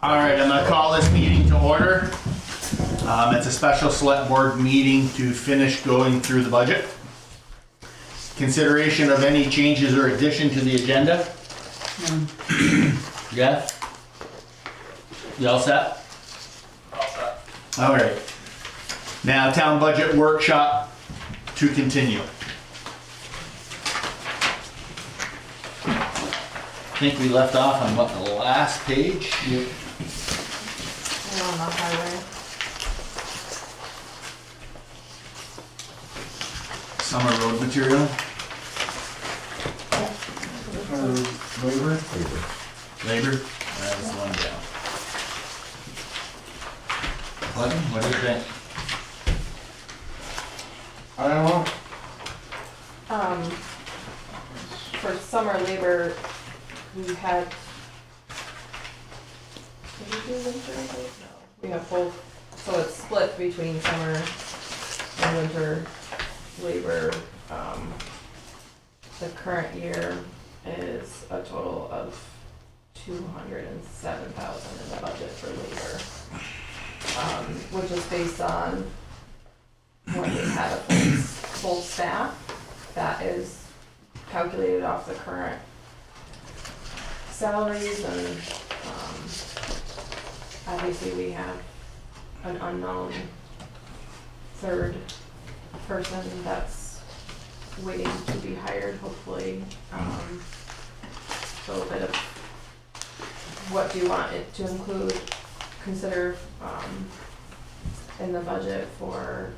All right, I'm gonna call this meeting to order. It's a special select board meeting to finish going through the budget. Consideration of any changes or addition to the agenda? Yeah? You all set? All set. All right. Now, town budget workshop to continue. I think we left off on what, the last page? We're on the highway. Summer road material? Labor? Labor? That's one down. What do you think? I don't know. For summer labor, we had. Did we do winter? No. We have both, so it's split between summer and winter labor. The current year is a total of 207,000 in the budget for labor. Which is based on when we had a full staff. That is calculated off the current salaries, and obviously we have an unknown third person that's waiting to be hired, hopefully. So a bit of what do you want it to include, consider in the budget for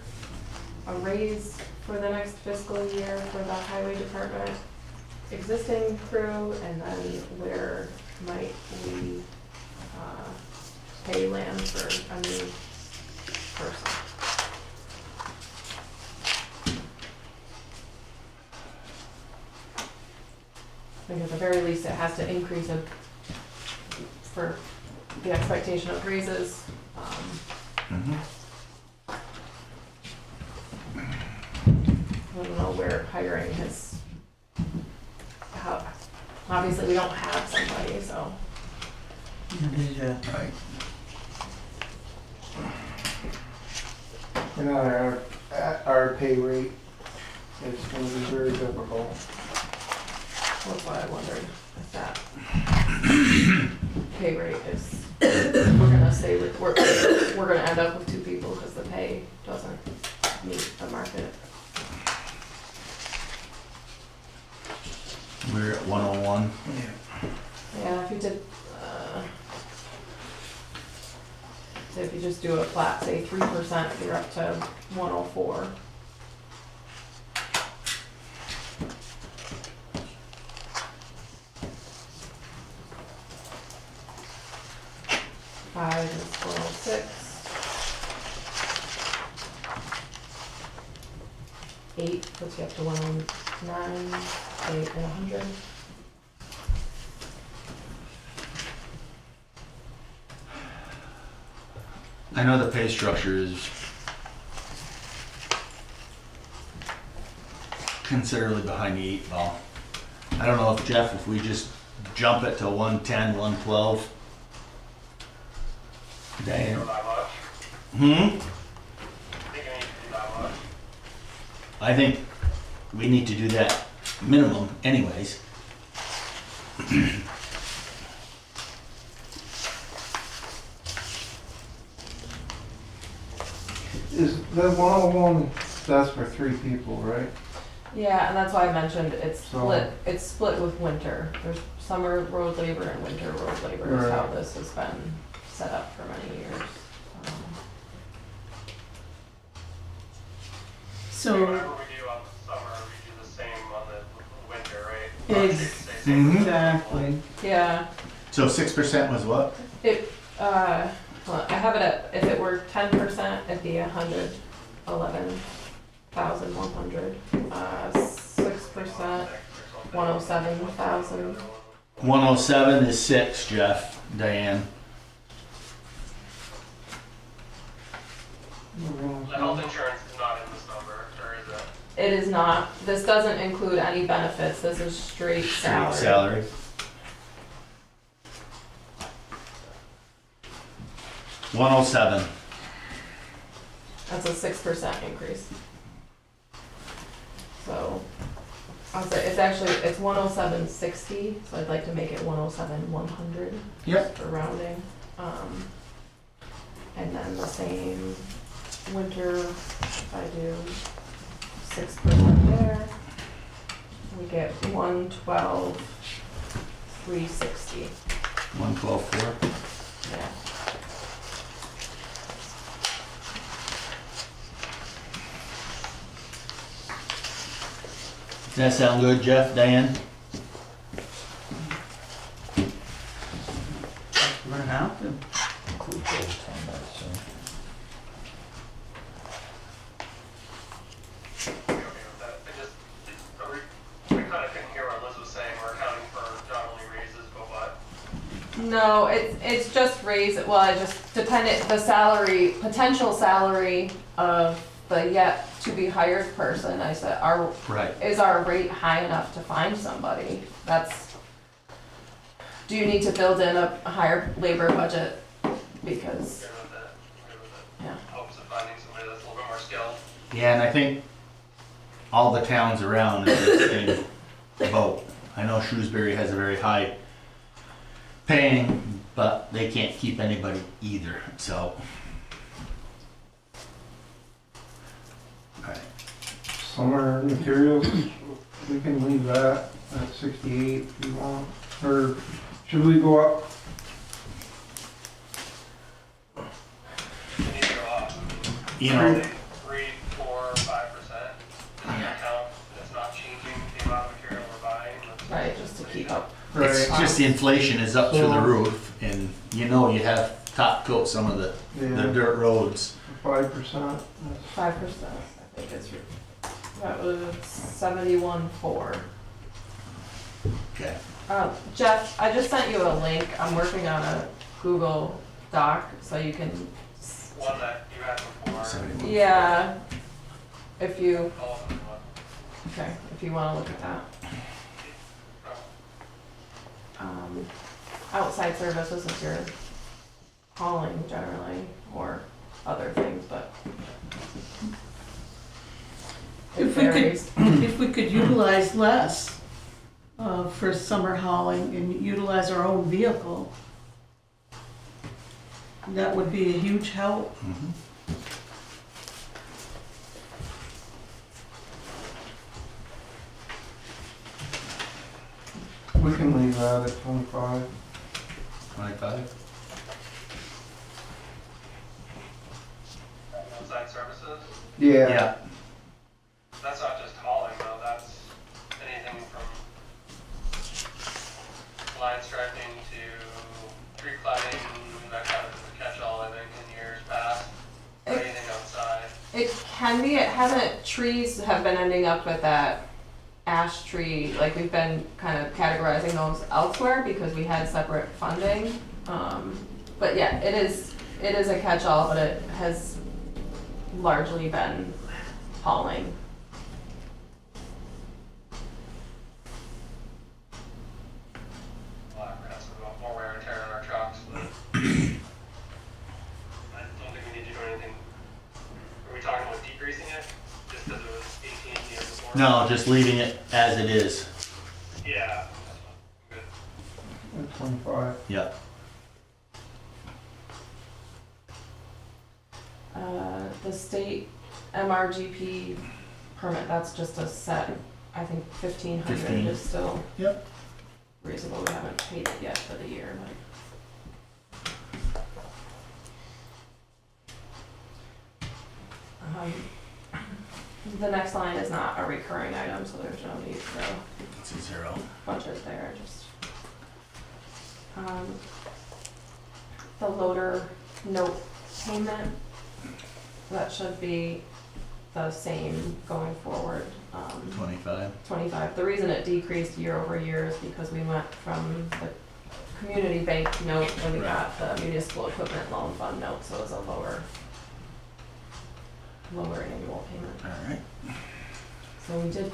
a raise for the next fiscal year for the highway department existing crew, and then where might we pay land for a new person. I think at the very least it has to increase for the expectation of raises. I don't know where hiring has, obviously we don't have somebody, so. Right. You know, our pay rate is gonna be very difficult. That's why I wondered if that pay rate is, we're gonna stay with, we're gonna end up with two people because the pay doesn't meet the market. We're at 101. Yeah, if you did, so if you just do a flat, say 3%, you're up to 104. Five is 406. 8 puts you up to 109, 8 and 100. I know the pay structure is considerably behind the 8 ball. I don't know if Jeff, if we just jump it to 110, 112. Damn. That much? Hmm? I think I need to do that much. I think we need to do that minimum anyways. Is the 101, that's for 3 people, right? Yeah, and that's why I mentioned it's So- split with winter. There's summer road labor and winter road labor is how Right. this has been set up for many years. So, Whatever we do on the summer, we do the same on the winter, right? Mhm. exactly. Yeah, So 6% was what? well, I have it at, if it were 10%, it'd be 111,100. 6%, 107,000. 107 is 6, Jeff, Diane. The health insurance is not in this number, or is it? It is not, this doesn't include any benefits, this is straight salary. Salary. 107. That's a 6% increase. So, I'll say, it's 107.60, so I'd like to make it 107.100. Yep. For rounding. And then the same winter, if I do 6% there, we get 112,360. 112.4. Yeah. Does that sound good, Jeff, Diane? We're gonna have to. Include overtime, I assume. Okay with that. We kind of couldn't hear what Liz was saying. We're accounting for not only raises, but what? No, it's just raise, well, I just depended, the salary, potential salary of the yet to be hired person, I said, Right. is our rate high enough to find somebody? Do you need to build in a higher labor budget? Because, Good with that. Good with it. yeah, Hopes of finding somebody that's a little bit more skilled. Yeah, and I think all the towns around is the same boat. I know Shrewsbury has a very high paying, but they can't keep anybody either, so. Alright, Summer materials, we can leave that at 68 if you want, or should we go up? You need to go up. you know, 3, 4, 5%. Doesn't count. It's not changing the amount of material we're buying. right, just to keep up. it's Right. just the inflation is up through the So- roof, and you know you have top coat some of the Yeah, dirt roads. 5%. 5%, I think it's, that was 71.4. Okay. Jeff, I just sent you a link. I'm working on a Google Doc, so you can, One that you had before. 71. yeah, if you, All of them. okay, if you wanna look at that. Outside services if you're hauling generally, or other things, but it If we could, varies. if we could utilize less for summer hauling and utilize our own vehicle, that would be a huge help. Mhm. We can leave that at 25. 25? Outside services. Yeah. That's not just hauling though, that's anything from line striping to tree climbing, that kind of catch-all, I think, in years past. Or It- anything outside. It can be, it hasn't, trees have been ending up with that ash tree, like we've been kind of categorizing those elsewhere because we had separate funding. But yeah, it is a catch-all, but it has largely been hauling. Well, we're gonna have some more wear and tear on our trucks, but I don't think we need to do anything. Are we talking about decreasing it, just because it was 18 the year before? No, just leaving it as it is. Yeah. Good. At 25. Yep. The state MRGP permit, that's just a set, I think 1,500 15. is still Yep. reasonable. We haven't paid it yet for the year, but. The next line is not a recurring item, so there's no need for a It's a 0. budget there, just. The loader note payment, that should be the same going forward. 25. 25. The reason it decreased year over year is because we went from the community bank note and we got the municipal equipment loan fund note, so it was a lower annual payment. Alright. So we did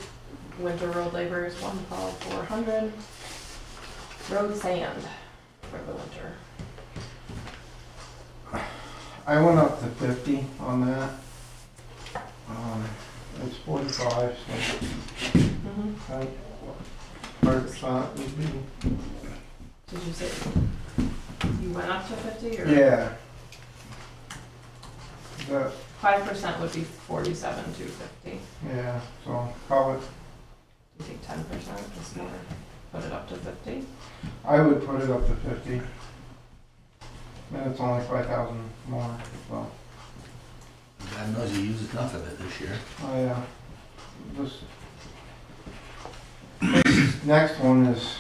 winter road labor is 112,400. Road sand for the winter. I went up to 50 on that. It's 45, so Mhm. I, 100% would be, Did you say you went up to 50 or? yeah. That, 5% would be 47,250. yeah, so probably, You think 10% is more, put it up to 50? I would put it up to 50. And it's only 5,000 more, so, God knows you used enough of it this year. this next one is,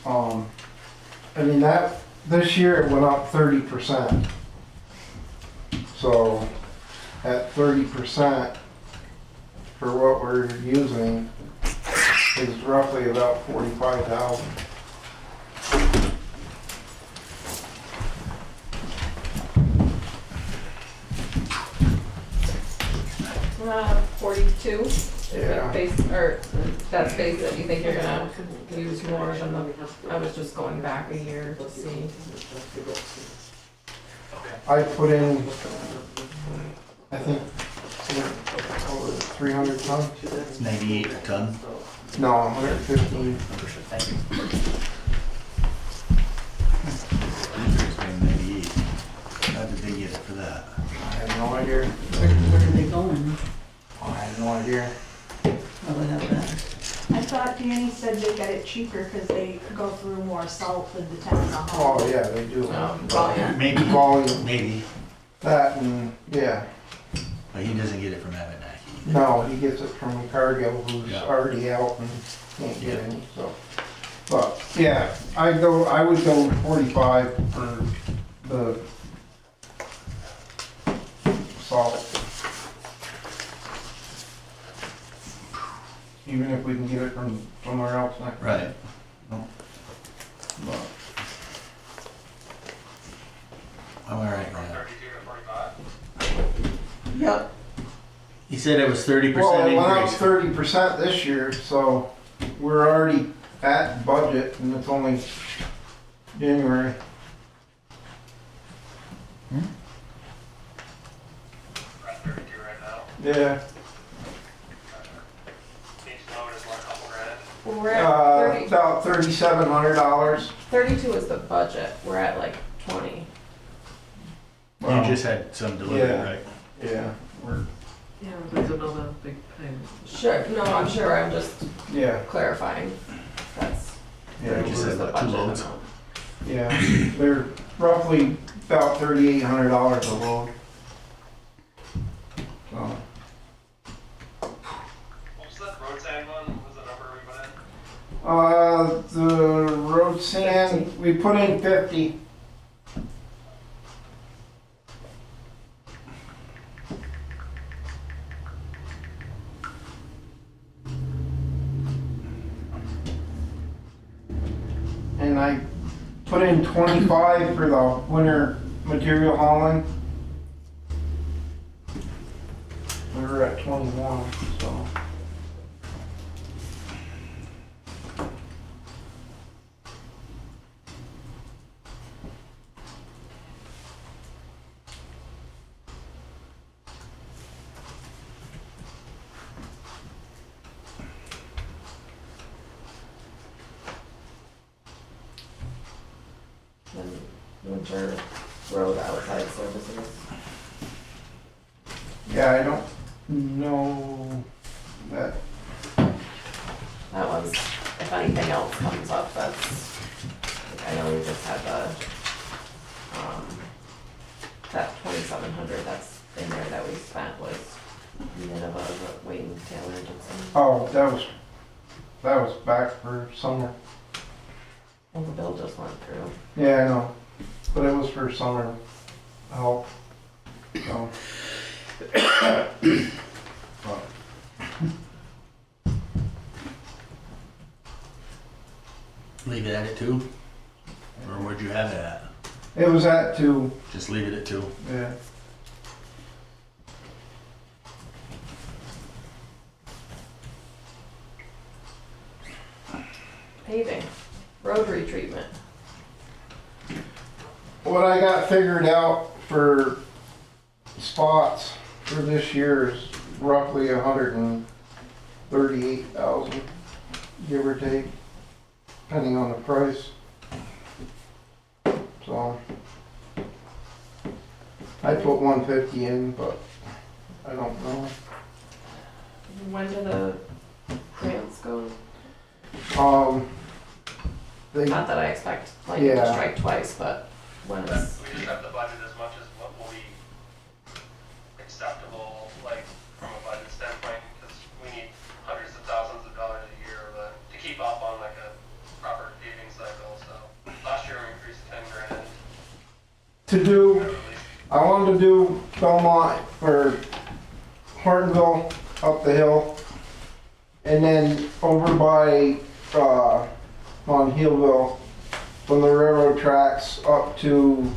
I mean, that, this year it went up 30%. So, at 30% for what we're using is roughly about 45,000. Uh, 42? Yeah. Base, or that's base that you think you're gonna use more than the, I was just going back a year to see. I put in, I think, over 300 tons? It's 98 a ton. No, 115. It's been 98. How did they get it for that? I have no idea. Where are they going? I have no idea. Oh, they have that. I thought Danny said they got it cheaper because they go through more salt than the town of Holly. Oh, yeah, they do. Volume. Maybe, Volume, maybe, that and, yeah. but he doesn't get it from Abenaki. No, he gets it from Cargill, who's Yeah. already out and can't get any, so. But, yeah, I would go 45 for the salt. Even if we can get it from somewhere else next. Right. But, I'm alright From now. 32 to 45. Yep, He said it was 30% well, it went up increase. 30% this year, so we're already at budget and it's only January. We're at 32 right now. Yeah. Each load is what, a couple grand? Well, we're at 30, About $3,700. 32 is the budget, we're at like 20. You just had some delivery, Yeah. right? Yeah, we're, Yeah, there's another big thing. Sure, no, I'm sure, I'm just yeah, clarifying. That's, yeah, 32 just is said the like 2 budget loads. amount. yeah. They're roughly about $3,800 a load. So, What was that road sand one? What was the number we put in? the road sand, we put in 50. And I put in 25 for the winter material hauling. We were at 21, so. Then winter road outside services. Yeah, I don't know that. That one's, if anything else comes up, that's, I know we just had the, that 2,700 that's in there that we spent was Nineveh, Wayne Taylor Dixon. Oh, that was back for summer. Well, the bill just went through. Yeah, I know, but it was for summer help. So. But, Leave it at it 2? Or where'd you have it at? it was at 2, Just leave it at 2. yeah. Paving, road retreatment. what I got figured out for spots for this year is roughly 138,000, give or take, depending on the price. So I put 150 in, but I don't know. When do the grants go? They, Not that I expect lightning to Yeah. strike twice, but when But is, we just have to budget as much as what will be acceptable, like, from a budget standpoint, because we need hundreds of thousands of dollars a year to keep up on like a proper paving cycle, so. Last year we increased 10 grand, to do, at least. I wanted to do Belmont or Hortonville up the hill, and then over by on Heelville, from the railroad tracks up to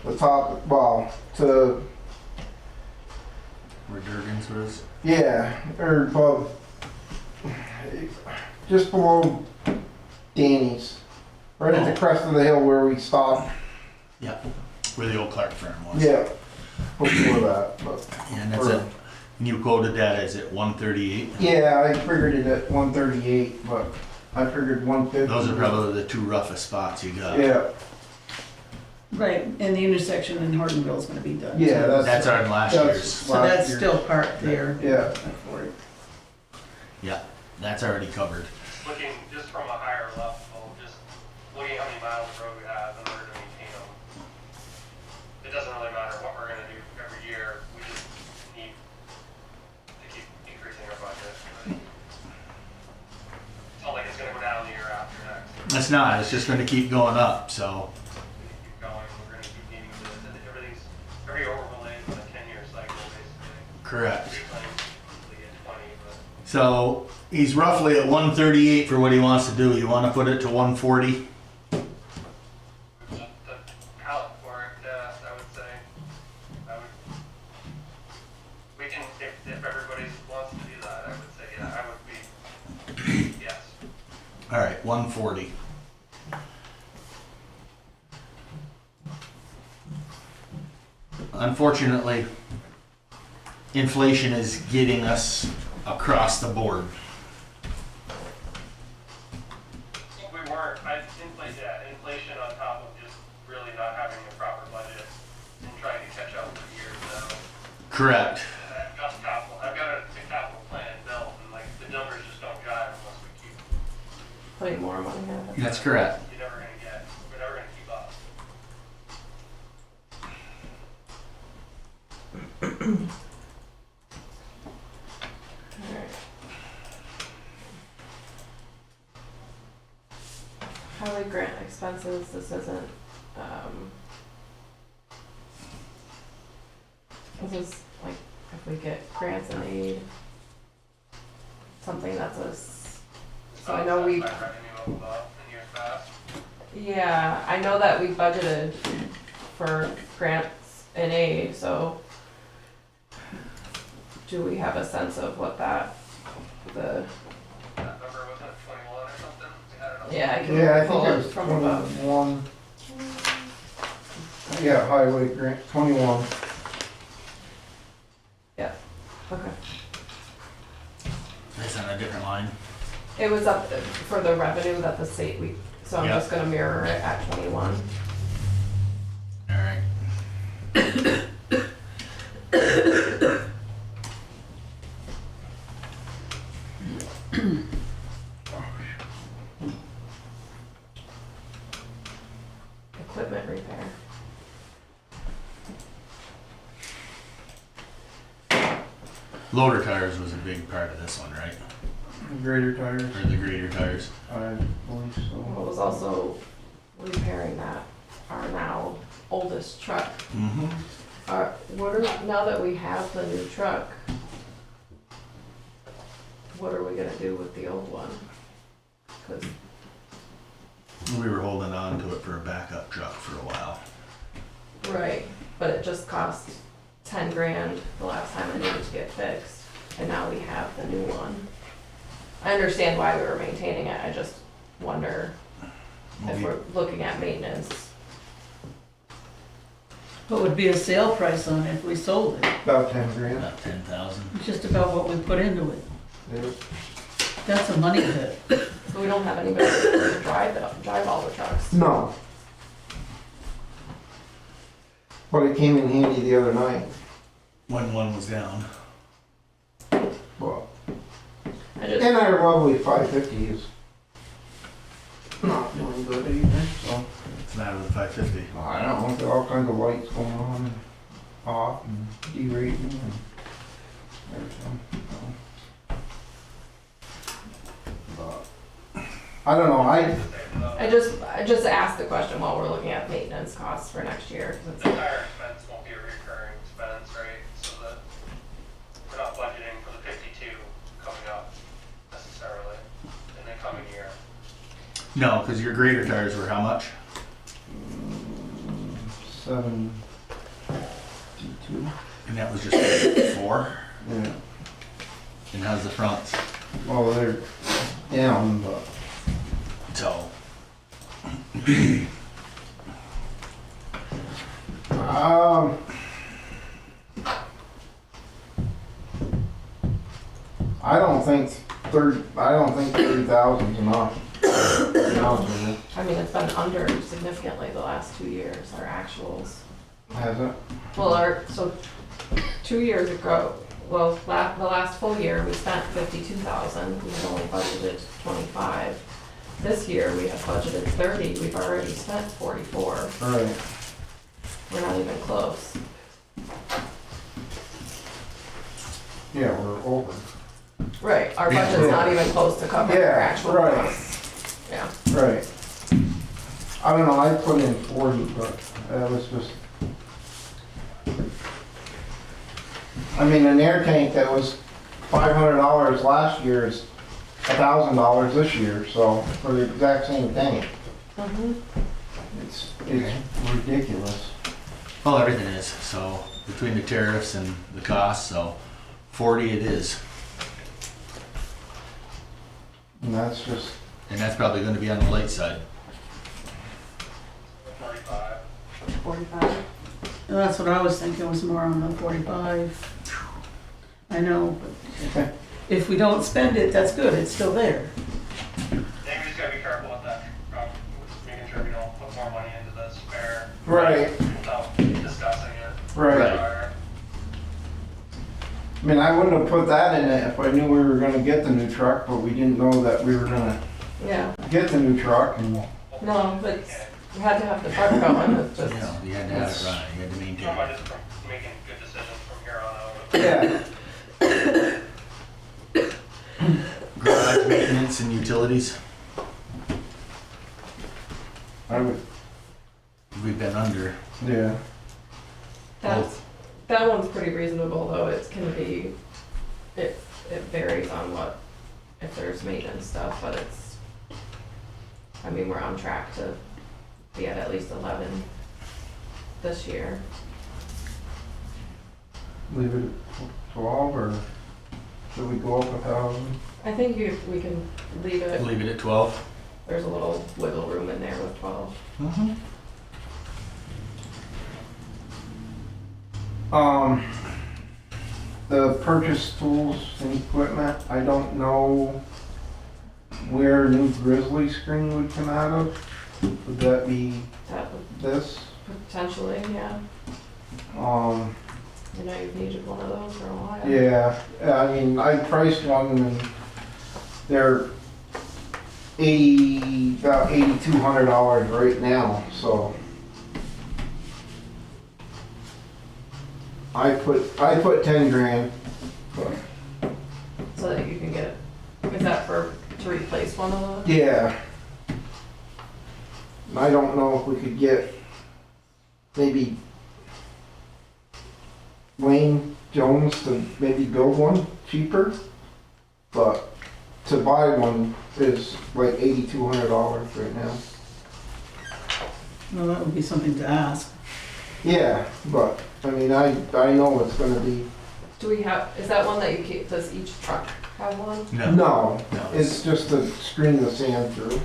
the top, well, to Where Durgan's was. yeah, or above, just below Danny's, right at the crest of the hill where we stopped. Yeah, where the old Clark firm was. Yeah, before that, but. Yeah, and that's it. And you quoted that as at 138. Yeah, I figured it at 138, but I figured 150. Those are probably the two roughest spots you got. Yeah, Right, and the intersection in Hortonville is gonna be done. yeah, too. That's our last that's year's. So last that's year. still part there. Yeah. For it. Yeah, that's already covered. Looking just from a higher level, just looking how many miles of road we have in order to maintain them. It doesn't really matter what we're gonna do every year, we just need to keep increasing our budget. It's not like it's gonna go down the year after next. It's not, it's just gonna keep going up, so. We keep going, we're gonna keep needing to, every overlay is a 10-year cycle, basically. Correct. Reclaim, usually get 20, but So he's roughly at 138 for what he wants to do. You wanna put it to 140? the palette for it, yeah, I would say. We can, if everybody wants to do that, I would say, yeah, I would be, yes. Alright, 140. Unfortunately, inflation is getting us across the board. We weren't, inflation on top of just really not having a proper budget and trying to catch up for years now. Correct. I've got a capital plan built and like the numbers just don't jive unless we keep, putting more money in it? That's correct. we're never gonna keep up. Alright. Highway grant expenses, this isn't, this is like, if we get grants and aid, something that's so I know we, By revenue of, in years past. yeah, I know that we budgeted for grants and aid, so do we have a sense of what that, the, That number wasn't 21 or something? We had it on. yeah, I can Yeah, I think pull it it was from above. 21. Yeah, highway grant, 21. Okay. That's on a different line. It was up for the revenue that the state, so I'm Yeah. just gonna mirror it at 21. Alright. Equipment repair. Loader tires was a big part of this one, right? Grader tires, Or the grader tires. I believe so. What was also repairing that, our now oldest truck. Mm-hmm. Now that we have the new truck, what are we gonna do with the old one? 'Cause We were holding on to it for a backup truck for a while. right, but it just cost 10 grand the last time it needed to get fixed, and now we have the new one. I understand why we were maintaining it, I just wonder if we're looking at maintenance What would be a sale price on it if we sold it? About 10 grand. About 10,000. Just about what we put into it. Yeah. That's a money pit. So we don't have anybody to drive all the trucks. No. But it came in handy the other night. When one was down. Well, I just, and our lovely 550 is not doing good either, so. What's the matter with the 550? I don't know, there are all kinds of lights going on and off and derating and everything. So. But, I don't know, I just asked the question while we're looking at maintenance costs for next year. 'Cause The it's, tire expense won't be a recurring expense, right? So that we're not budgeting for the 52 coming up necessarily in the coming year. No, because your grader tires were how much? 752. And that was just 4? Yeah. And how's the fronts? Well, they're down, but So, I don't think 30,000's enough. To be honest with you. I mean, it's been under significantly the last 2 years, our actuals. Has it? Well, so 2 years ago, well, the last full year, we spent 52,000, we had only budgeted 25. This year, we have budgeted 30, we've already spent 44, Right. we're not even close. Yeah, we're over. Right, our Yeah. budget's not even close to covering our Yeah, actual right. costs. Yeah, Right. I don't know, I put in 40, but that was just. I mean, an air tank that was $500 last year is $1,000 this year, so for the exact same thing. It's ridiculous. well, everything is. So, between the tariffs and the costs, so 40 it is. And that's just, And that's probably going to be on the light side. 45. 45. And that's what I was thinking, was more on the 45. I know, but if we don't spend it, that's good, it's still there. I think we just gotta be careful with that, making sure we don't put more money into the spare. Right. Without discussing it. right. Prior. I mean, I wouldn't have put that in it if I knew we were gonna get the new truck, but we didn't know that we were gonna Yeah, get the new truck and, no, but we had to have the truck going, it's You just, know, you had to have it running. You had to maintain So am I it. just making good decisions from here on out? yeah. Garage maintenance and utilities, I would, we've been under yeah. that's, that one's pretty reasonable, though, it can be, it varies on what, if there's maintenance stuff, but it's, I mean, we're on track to be at least 11 this year. Leave it at 12 or should we go up 1,000? I think we can leave it, Leave it at 12. there's a little wiggle room in there with 12. Mm-hmm. The purchase tools and equipment, I don't know where new Grizzly screen would come out of. Would that be That would this? potentially, yeah, I know you've needed one of those for a while. Yeah, I mean, I priced one and they're about $8,200 right now, so. I put 10 grand. So that you can get, is that to replace one of those? Yeah. I don't know if we could get maybe Wayne Jones to maybe build one cheaper, but to buy one is like $8,200 right now. Well, that would be something to ask. Yeah, but I mean, I know it's gonna be, Do we have, is that one that you keep, does each truck have one? No. no, No. it's just to screen the sand through.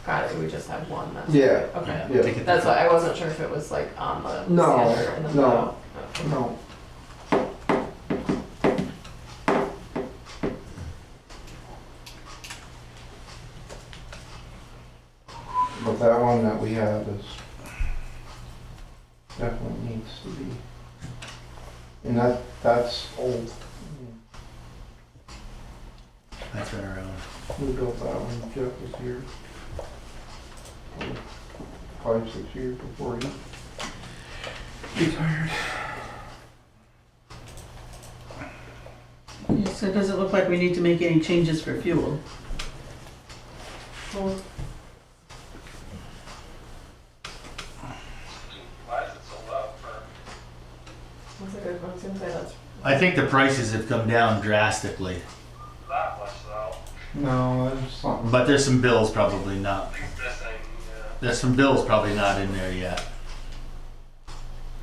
got it, we just have one, that's. Yeah. Okay, Yeah. Take it that's to- why, I wasn't sure if it was like on the No, scanner in the no. photo. No. But that one that we have is definitely needs to be. And that's old. That's been around. We built that one, Jeff was here. 5, 6 years before he retired. So it doesn't look like we need to make any changes for fuel. Well, Why is it so low for, that's a good one, I was gonna say that's, I think the prices have come down drastically, that much though? No, there's something. but there's some bills probably not, Things missing, yeah. there's some bills probably not in there yet.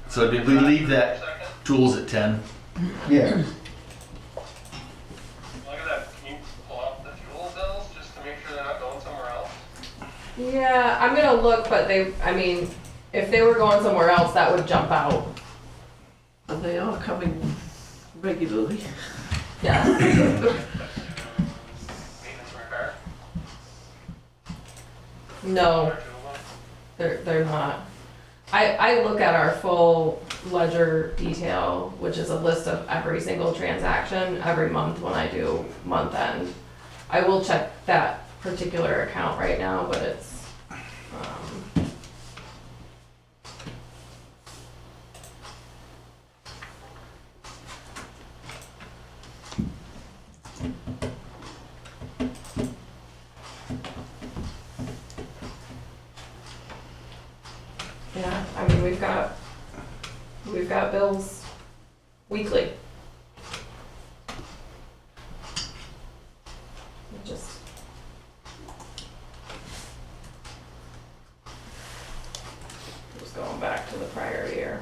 So did we leave that Second? tools at 10? Yeah. Look at that, can you pull up the fuel bills just to make sure they're not going somewhere else? yeah, I'm gonna look, but they, I mean, if they were going somewhere else, that would jump out. Are they all coming regularly? Yeah. Maintenance and repair? No, Or two of them? they're not. I look at our full ledger detail, which is a list of every single transaction every month when I do month end. I will check that particular account right now, but it's, yeah, I mean, we've got bills weekly. It just. Just going back to the prior year.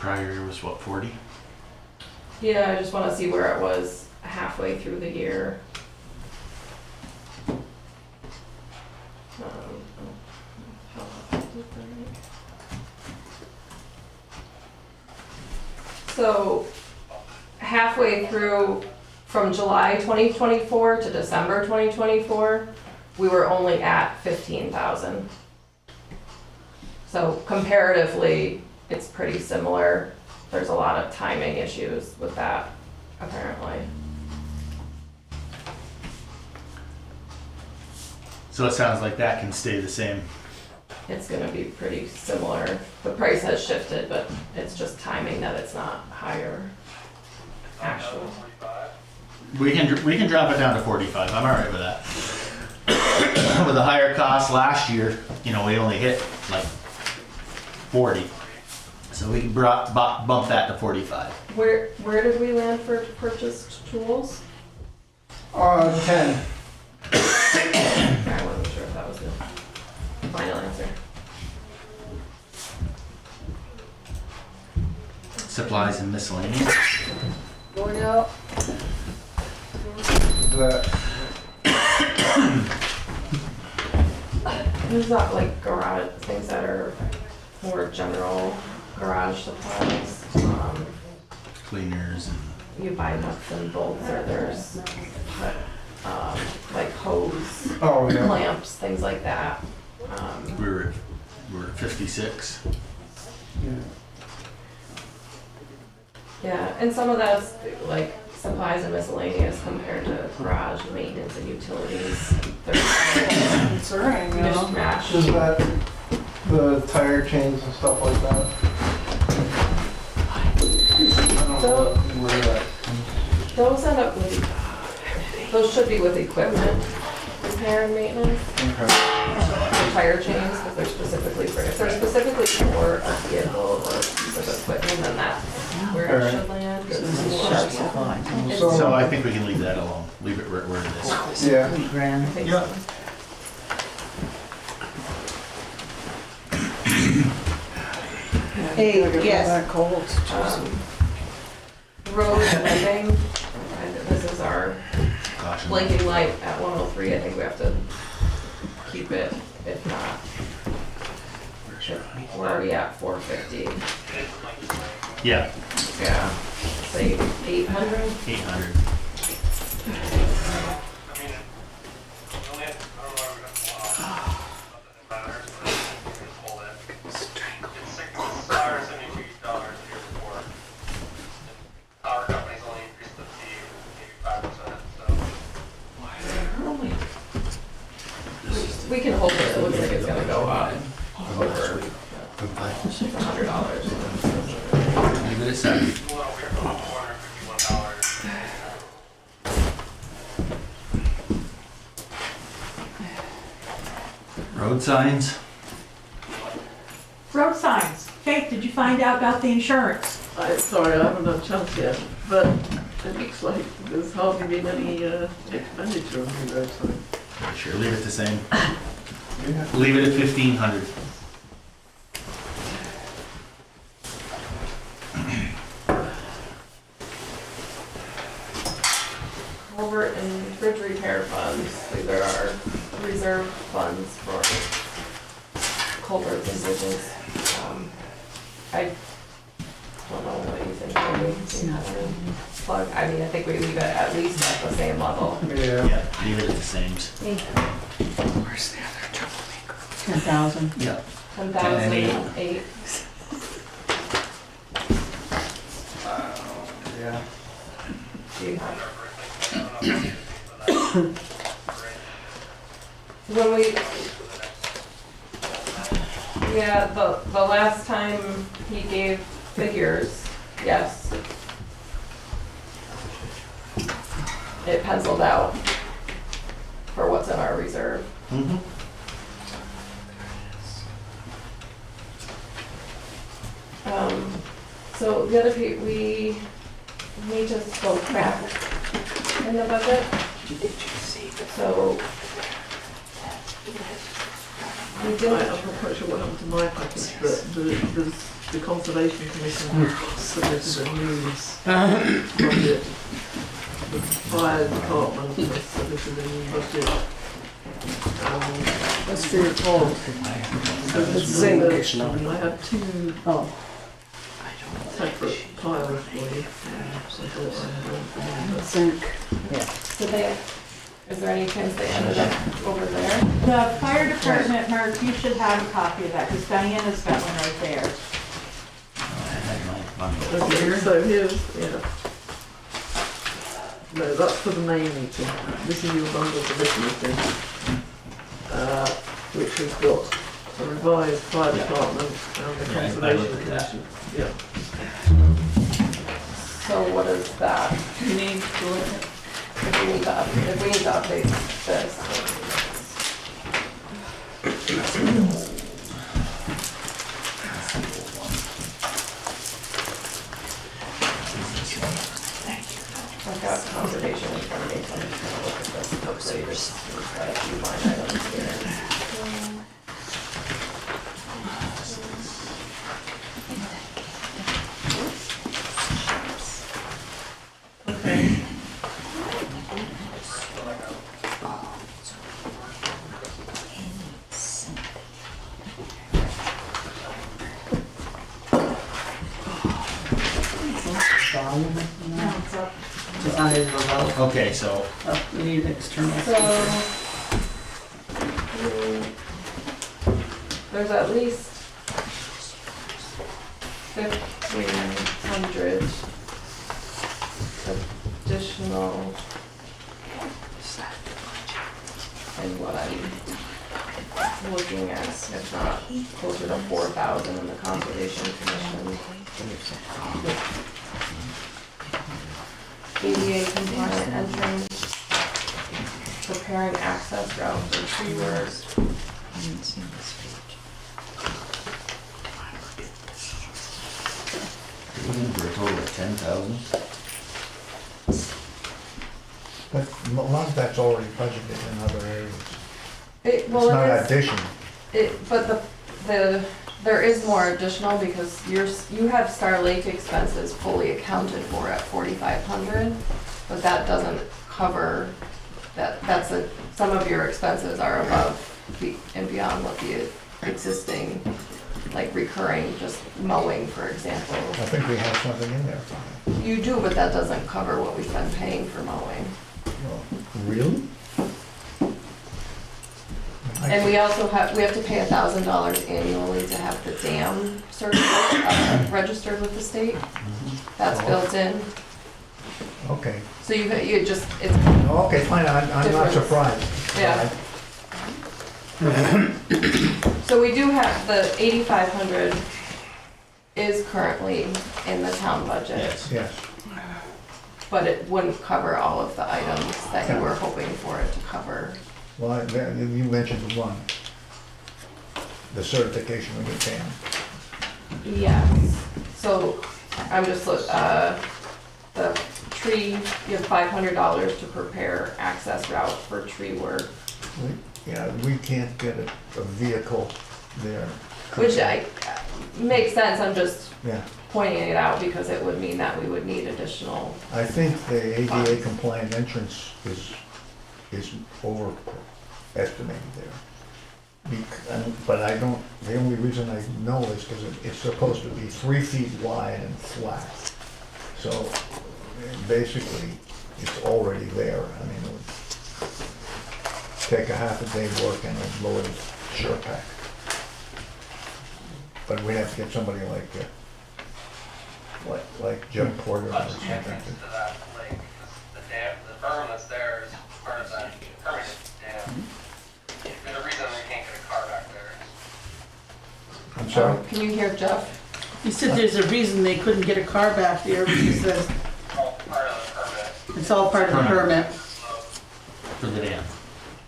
Prior year was what, 40? Yeah, I just wanna see where it was halfway through the year. So halfway through, from July 2024 to December 2024, we were only at 15,000. So comparatively, it's pretty similar. There's a lot of timing issues with that, apparently. So it sounds like that can stay the same. It's gonna be pretty similar. The price has shifted, but it's just timing that it's not higher. Actual. 45? We can drop it down to 45. I'm all right with that. With the higher cost last year, you know, we only hit like 40. So we can bump that to 45. Where did we land for purchased tools? 10. I wasn't sure if that was the final answer. Supplies and miscellaneous. Going out. That, There's not like garage, things that are more general garage supplies. Cleaners and You buy nuts and bolts, or there's like hose, oh yeah. clamps, things like that. we're at 56. Yeah. Yeah, and some of that's like supplies and miscellaneous compared to garage maintenance and utilities. There's Concerning, you know? mishmash. Is that the tire chains and stuff like that? I don't know where that comes. Those end up with, those should be with equipment repair and maintenance. Okay. The tire chains, because they're specifically for, if they're specifically for a vehicle or a piece of equipment, then that's where it Alright. should land. So It's this is more- sharp supply. So- So I think we can leave that alone. Leave it where it is. Yeah. Grand. I think Yeah. so. Hey, yes. Road living, and this is our caution. blinking light at 103, I think we have to keep it, if not. We're already at 450. It is like, Yeah, Yeah. Say 800? 800. I mean, we only have, I don't know why we got the law. Not that it matters, but we just hold it. It's $672 the year before. And power companies only increased the fee maybe 5%, so. We can hold it, it looks like it's gonna go up over $100. Leave it at 7. Well, we're about $451. Road signs? Road signs. Faith, did you find out about the insurance? Sorry, I haven't had a chance yet, but it looks like there's hardly been any expenditure on the road sign. Sure, leave it the same. Leave it at 1,500. Culvert and bridge repair funds, these are our reserve funds for culverts and bridges. I don't know what you think, maybe you have any plug, I mean, I think we leave it at least at the same level. Yeah. Yeah, leave it at the same. 10,000. Yeah. 10,008. Yeah. Do you have? Right. When we, yeah, the last time he gave figures, yes. It penciled out for what's in our reserve. Mm-hmm. So the other we need to go back in the budget. So we I'm didn't, not quite sure what happened to my package, but the Conservation Commission submitted a new budget. The fire department has submitted a new budget. That's for your cold. So this is I have two Oh, separate piles for you. So I thought I had one for you, zinc. did they, is there any chance they ended up over there? The fire department, Mark, you should have a copy of that, because Diana's got one right there. but- Okay, so here's, yeah. No, that's for the main meeting. This is your bundle for this meeting. Which has got a revised fire department and the Yeah, I Conservation looked at that. Commission. Yeah. So what is that? You need to look at. If we need to update this. I've got conservation in front of me, so I'm just gonna look at this. Hopefully there's a few line items here. Okay. No, it's up. Design of the road. Okay, so Oh, we need external. So, there's at least 1,500 additional in what I'm looking at, if not closer to 4,000 in the Conservation Commission. ADA compliant entrance, preparing access route for tree work. for a total of 10,000. But a lot of that's already budgeted in other areas. It, It's well, not it is, addition. but there is more additional because you have Star Lake expenses fully accounted for at 4,500, but that doesn't cover that's some of your expenses are above and beyond what the existing, like recurring, just mowing, for example. I think we have something in there for that. You do, but that doesn't cover what we've been paying for mowing. Well, really? And we also have to pay $1,000 annually to have the dam certified, registered with the state. That's built in. Okay, So you just, it's, okay, fine, I'm not Difference. surprised. Yeah. So we do have the 8,500 is currently in the town budget, Yes. Yes, but it wouldn't cover all of the items that you were hoping for it to cover. well, you mentioned one, the certification of the dam. Yes, so I'm just, the tree, you have $500 to prepare access route for tree work, Yeah, we can't get a vehicle there. which makes sense, I'm just Yeah, pointing it out because it would mean that we would need additional. I think the ADA compliant entrance is overestimated there. But I don't, the only reason I know is because it's supposed to be 3 feet wide and flat. So basically, it's already there. I mean, it would take a half a day work and a load of sure pack. But we have to get somebody like Jim Porter or Much something. entrance to that lake, because the dam, the berm that's there is part of that permanent dam. There's a reason they can't get a car back there. I'm sorry? Can you hear Jeff? He said there's a reason they couldn't get a car back there, because All part of the permit. it's all part of the permit. For the dam.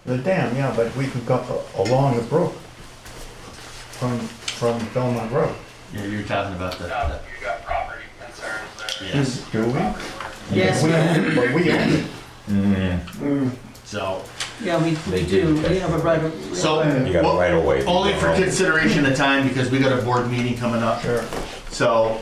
The dam, yeah, but we can go along the brook from Belmont Road. Yeah, you're talking about the, Now, you got property concerns there. yes. Do we? Yes, We own it, but we own it. So, yeah, we do, we have a right of. so, You got well, right away. only for consideration of time, because we got a board meeting coming up. Sure. So,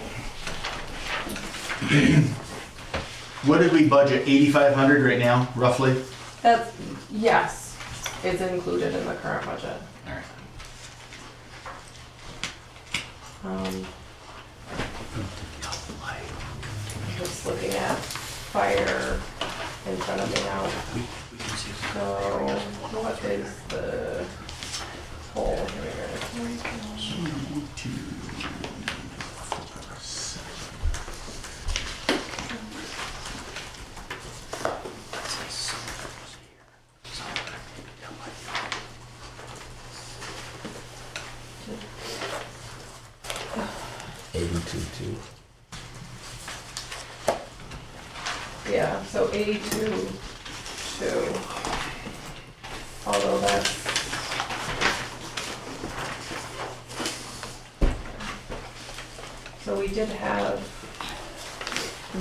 what did we budget, 8,500 right now, roughly? That's, yes, it's included in the current budget. Alright. Just looking at fire in front of me now. So, what is the whole here? Yeah, so 82, 2. Although that's. So we did have,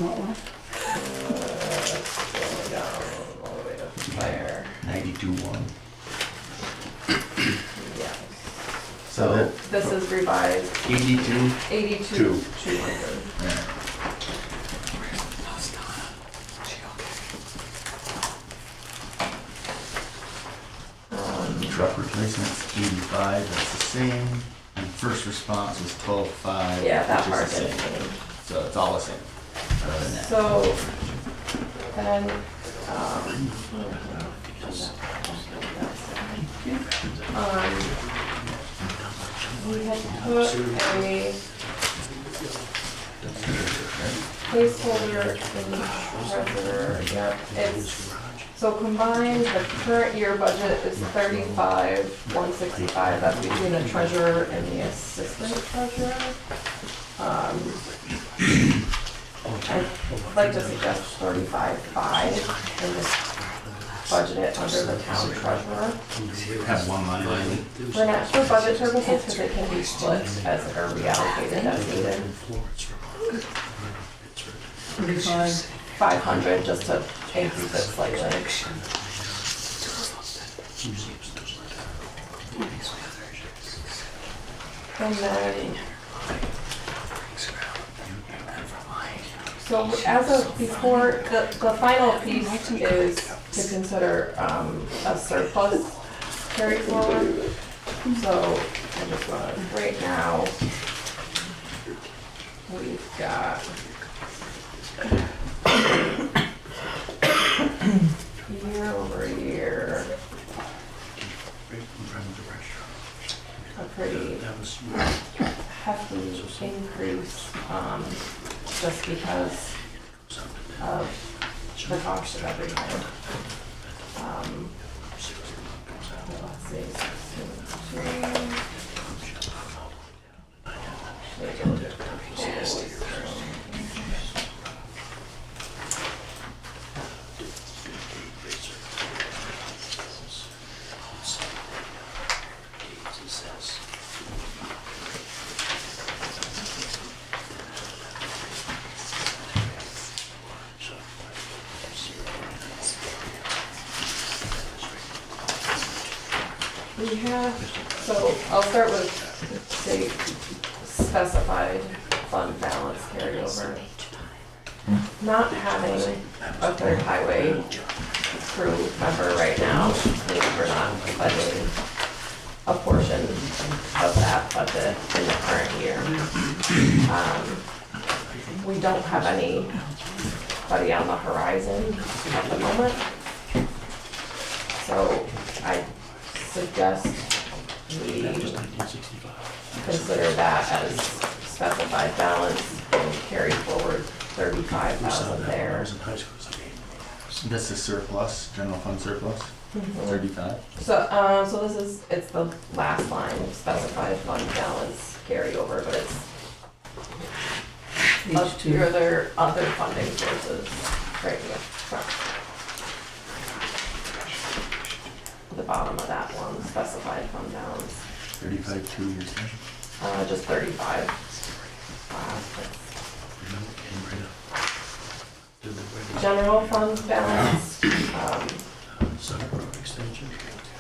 Want one? going down all the way to fire, 92.1. yeah. So So that, this is revised, 82, 82, Two. 200. truck replacement's 85, that's the same. And first response was 12.5. Yeah, that which is part the didn't same. change. So it's all the same. Other than that. So, then, we had put a placeholder in treasurer, yep, it's, so combined, the current year budget is 35,165, that's between the treasurer and the assistant treasurer. I'd like to suggest 35,500 and just budget it under the town treasurer. Have one line item. For budget purposes, because it can be split as, or reallocated as needed. 500 just to increase it slightly. And then, so as of before, the final piece is to consider, a surplus carry forward. So, I just wanna, right now, we've got year over year, a pretty hefty increase, just because of the cost of everything. Let's see, 6, 2, we have, so I'll start with state specified fund balance carryover. Not having a third highway crew member right now means we're not budgeting a portion of that budget in the current year. We don't have anybody on the horizon at the moment. So I suggest we consider that as specified balance and carry forward 35,000 there. This is surplus, general fund surplus, 35. So this is, it's the last line, specified fund balance carryover, but it's of your other funding sources right here. The bottom of that one, specified fund balance, 35, 2 years. just 35. General fund balance,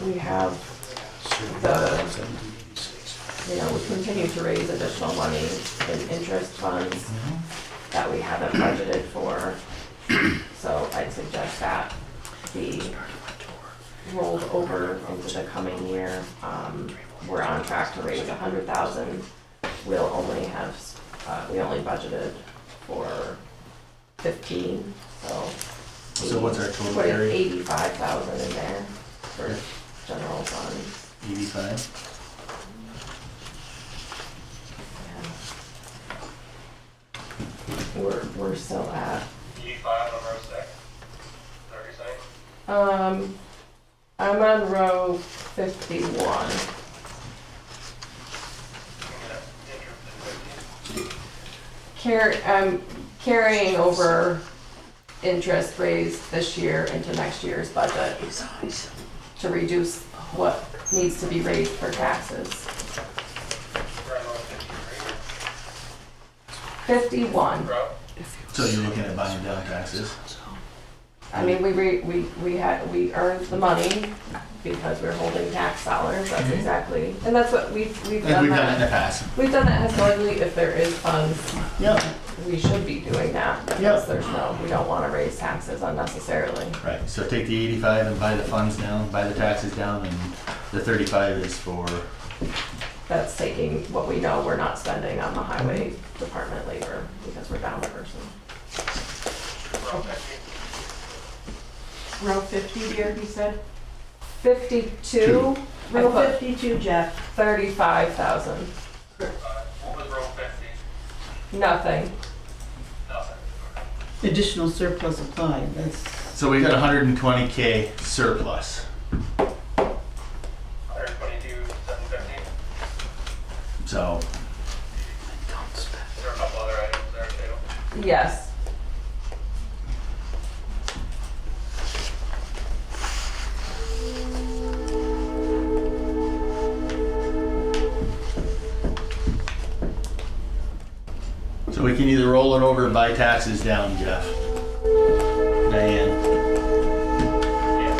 we have we continue to raise additional money in interest funds that we haven't budgeted for. So I'd suggest that be rolled over into the coming year. We're on track to raise 100,000. We'll only have, we only budgeted for 15, so. So what's our total Putting carry? 85,000 in there for general fund. 85. We're still at, 85 on row 6. Is that what you're saying? I'm on row 51. I'm carrying over interest raised this year into next year's budget to reduce what needs to be raised for taxes. We're on row 53. 51. Row? So you're looking at buying down taxes? I mean, we earned the money because we're holding tax dollars. That's exactly, and that's what we've Like done we've done it in the that. past. We've done that historically. If there is funds, Yep. we should be doing that because we don't want to raise taxes unnecessarily. Right, so take the 85 and buy the funds down, buy the taxes down, and the 35 is for, That's taking what we know we're not spending on the highway department labor because we're down a person. Row 50. Row 50, dear, he said. 52. I Row put 52, Jeff. 35,000. What was row 50? Nothing. Nothing. Additional surplus applied, that's, so we got 120K surplus. 122,750. So, Is there a couple other items there too? Yes. so we can either roll it over or buy taxes down, Jeff. Diane. Yeah.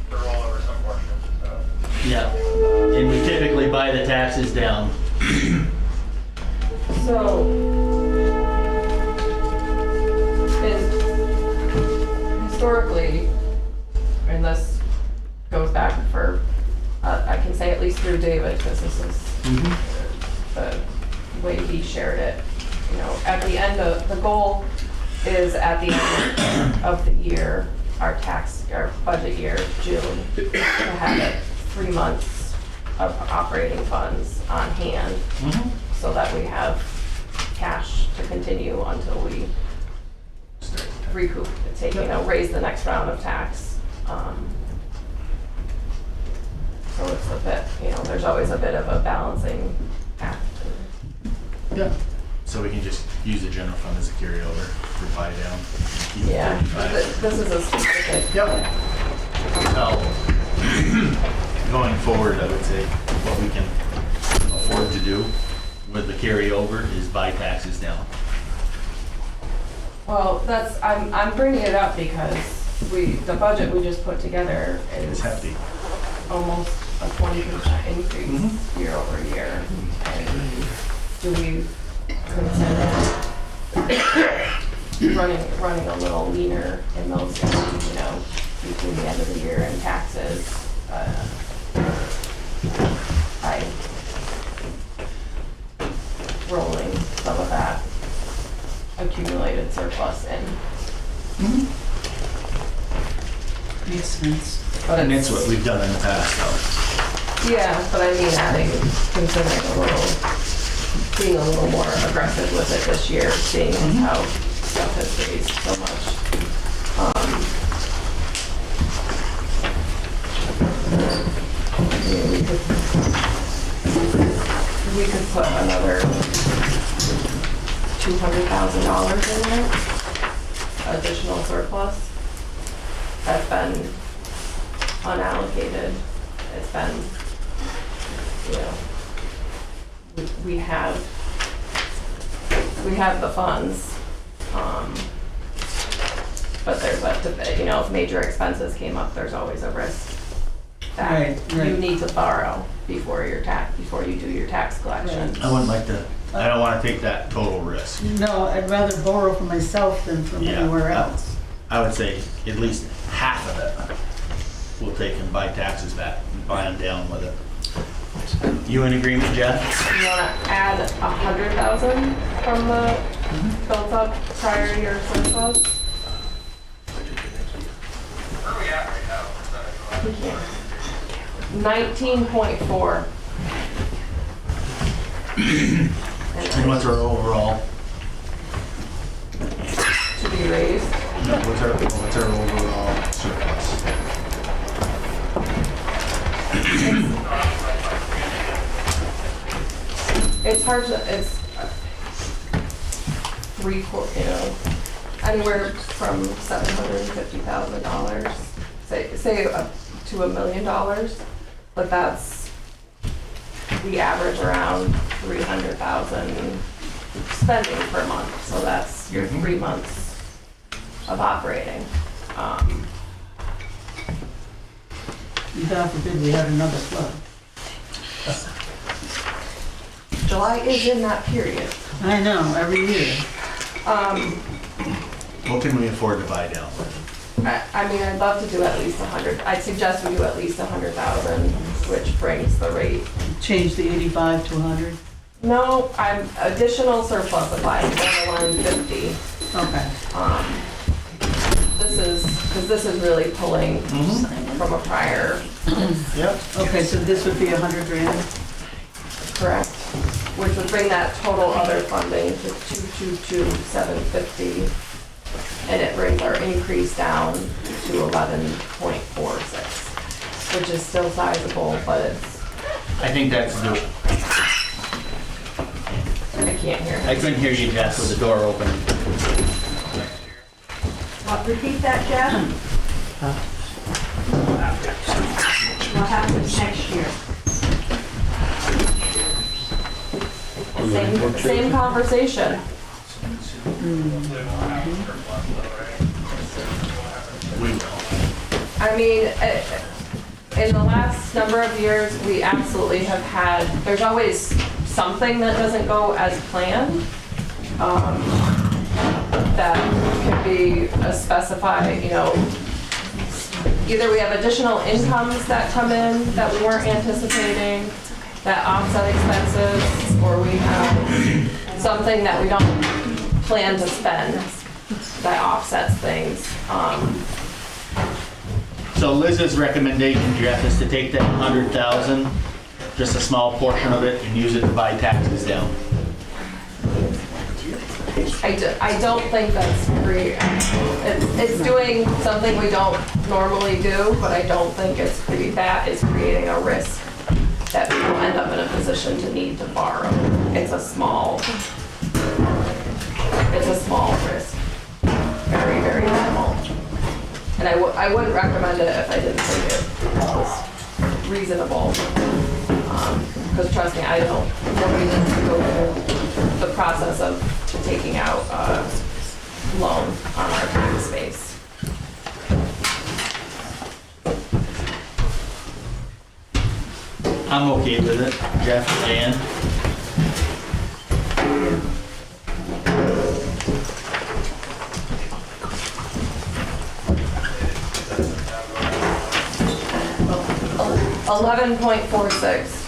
To roll over some portion, so. Yeah. And we typically buy the taxes down. So, this goes back for, I can say at least through David, because this is the way he shared it. You know, at the end of, the goal is at the end of the year, our budget year, June, to have it 3 months of operating funds on hand, so that we have cash to continue until we recoup, raise the next round of tax. So it's a bit, there's always a bit of a balancing act. Yeah. So we can just use the general fund as a carryover for buy down. Keep it Yeah, 35. this is a specific. Yep. So, going forward, I would say what we can afford to do with the carryover is buy taxes down. Well, I'm bringing it up because the budget we just put together It's is hefty. almost a 20% increase year over year. And do we consider running a little leaner in those, between the end of the year and taxes? By rolling some of that accumulated surplus in. Makes sense. But And that's what we've done in the past, though. Yeah, but I mean considering being a little more aggressive with it this year, seeing how stuff has raised so much. We could put another $200,000 in there, additional surplus. That's been unallocated. It's been, we have the funds, but there's if major expenses came up, there's always a risk that Right. you need to borrow before you do your tax collection. I wouldn't like to, I don't want to take that total risk. No, I'd rather borrow from myself than from Yeah. anywhere else. I would say at least half of it we'll take and buy taxes back and buy them down with it. You in agreement, Jeff? You wanna add 100,000 from the built up prior year surplus? Where are we at right now? We can't. 19.4. And what's our overall, To be raised. what's our overall surplus? It's hard to, it's anywhere from $750,000, say up to $1 million, but we average around 300,000 spending per month, so that's your 3 months of operating. God forbid we had another flood. July is in that period. I know, every year. What can we afford to buy down with? I mean, I'd love to do at least 100. I'd suggest we do at least 100,000, which brings the rate. Change the 85 to 100. No, I'm additional surplus of buying borderline 50. Okay. This is really pulling from a prior, Yep. Okay, so this would be 100 grand? correct? Which would bring that total other funding to 222,750. And it brings our increase down to 11.46, which is still sizable, but it's, I think that's the, I can't hear. I couldn't hear you, Jeff, with the door open. Repeat that, Jeff? What happens next year? Same conversation. We will. I mean, in the last number of years, we absolutely have had, there's always something that doesn't go as planned. That could be a specified, either we have additional incomes that come in that we weren't anticipating, that offset expenses, or we have something that we don't plan to spend that offsets things. So Liz's recommendation, Jeff, is to take that 100,000, just a small portion of it, and use it to buy taxes down. I don't think that's it's doing something we don't normally do, but I don't think that is creating a risk that we will end up in a position to need to borrow. It's a small risk, very, very minimal. And I wouldn't recommend it if I didn't think it was reasonable. Because trust me, nobody needs to go through the process of taking out a loan on our tax space. I'm okay with it, Jeff and $11.46.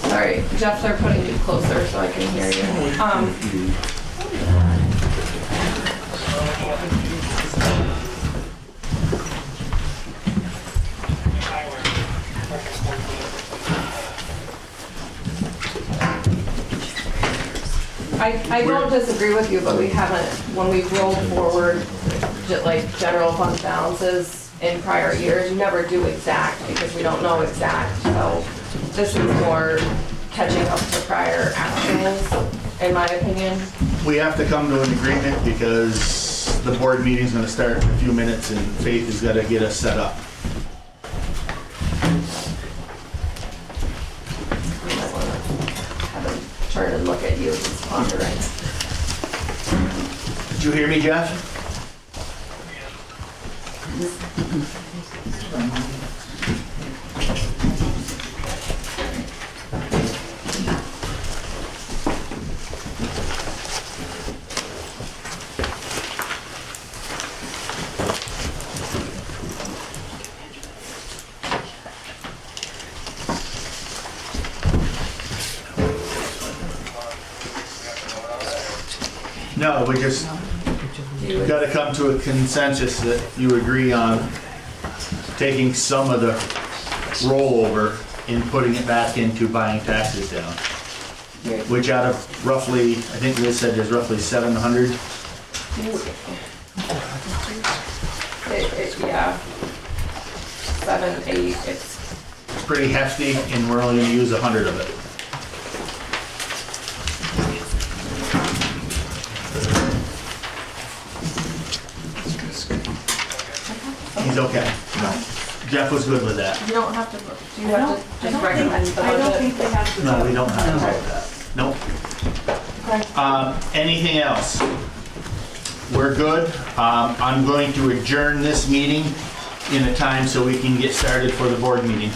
Sorry, Jeff, they're putting you closer so I can hear you. I don't disagree with you, but we haven't, when we've rolled forward, like general fund balances in prior years, you never do exact because we don't know exact. So this is more catching up to prior actuals, in my opinion. we have to come to an agreement because the board meeting's gonna start in a few minutes and Faith has gotta get us set up. You might want to have him turn and look at you, he's pondering. Did you hear me, Jeff? No, we just gotta come to a consensus that you agree on taking some of the rollover and putting it back into buying taxes down. Which out of roughly, I think Liz said there's roughly 700. Yeah. 7, 8, it's, Pretty hefty, and we're only gonna use 100 of it. He's okay. No. Jeff was good with that. you don't have to, do you have to just recommend the I don't budget? think they have to. No, we don't have to vote that. Nope. Okay. Anything else? We're good. I'm going to adjourn this meeting in a time so we can get started for the board meeting.